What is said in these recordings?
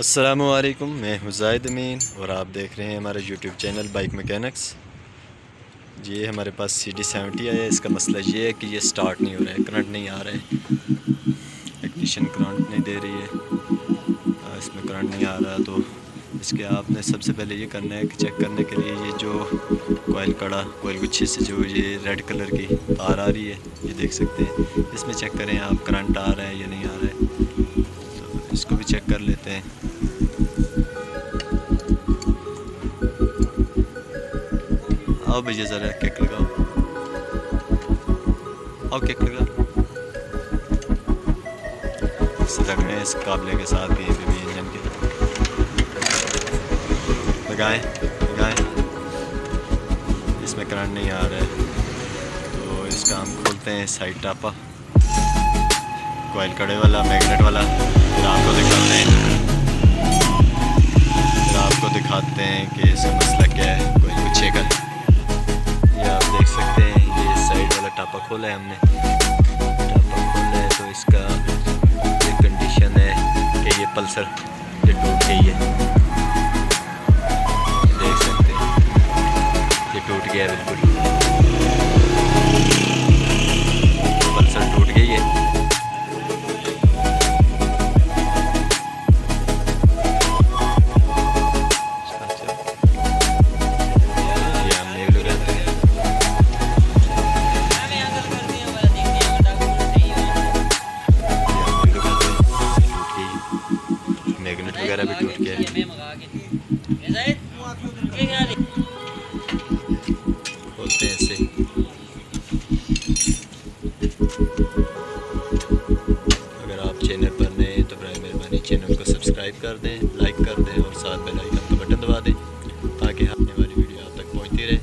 अस्सलामुअलैकुम, मैं हूं ज़ाहिद अमीन और आप देख रहे हैं हमारा यूट्यूब चैनल बाइक मैकेनिक्स। ये हमारे पास CD70 है। इसका मसला ये है कि ये स्टार्ट नहीं हो रहा है, करंट नहीं आ रहा है, इग्निशन करंट नहीं दे रही है, इसमें करंट नहीं आ रहा। तो इसके आपने सबसे पहले ये करना है कि चेक करने के लिए ये जो कोयल गुच्छे से जो ये रेड कलर की तार आ रही है, ये देख सकते हैं, इसमें चेक करें आप करंट आ रहा है या नहीं आ रहा है। तो इसको भी चेक कर लेते हैं। आओ भैया ज़रा किक लगाओ, आओ किक लगाओ। इससे लगने इस काबले के साथ कहीं पे भी इंजन के लगाएं। इसमें करंट नहीं आ रहा है तो इसका हम खोलते हैं साइड टापा, कोयल कड़े वाला, मैग्नेट वाला। फिर आपको दिखाते हैं कि इसका मसला क्या है। कोयल को चेक कर, ये आप देख सकते हैं, ये साइड वाला टापा खोला है हमने। टापा खोला है तो इसका ये कंडीशन है कि ये पल्सर ये टूट गई है, देख सकते हैं, ये टूट गया है, बिल्कुल पल्सर टूट गई है। मैग्नेट वगैरह भी टूट गया है। खोलते हैं इसे। अगर आप चैनल पर नए हैं तो बराए मेहरबानी चैनल को सब्सक्राइब कर दें, लाइक कर दें और साथ बेल आइकन का बटन दबा दें ताकि आने वाली वीडियो आप तक पहुंचती रहे।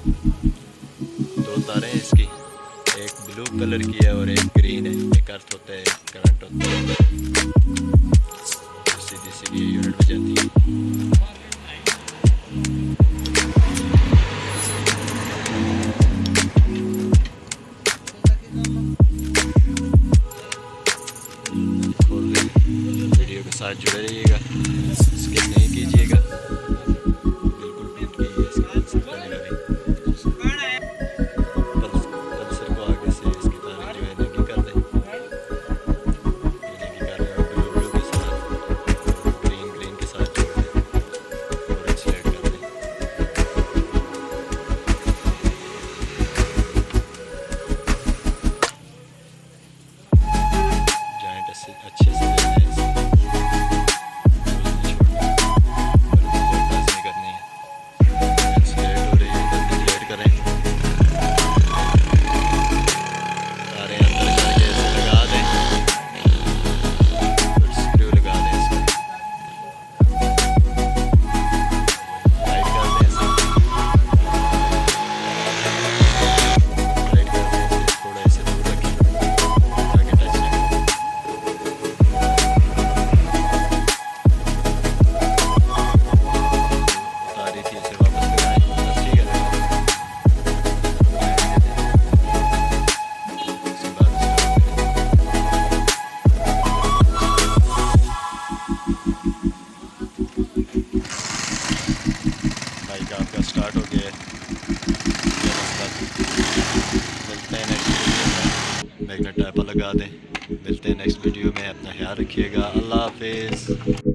दो तारें हैं इसकी, एक ब्लू कलर की है और एक ग्रीन है। एक अर्थ होता है, करंट होता है, सीधी यूनिट में जाती है। वीडियो के साथ जुड़े रहिएगा, स्किप नहीं कीजिएगा। बिल्कुल टूट गई है इसकी पल्सर को आगे से इसकी तारें जो है लगी कर दें। ब्लू के साथ ग्रीन के साथ जोड़ दें और एक्सलेट कर दें। जॉइंट अच्छे से बाइक आपका स्टार्ट हो गया है। मिलते हैं नेक्स्ट वीडियो में, मैग्नेट टाइपा लगा दें। मिलते हैं नेक्स्ट वीडियो में, अपना ख्याल रखिएगा। अल्लाह हाफिज़।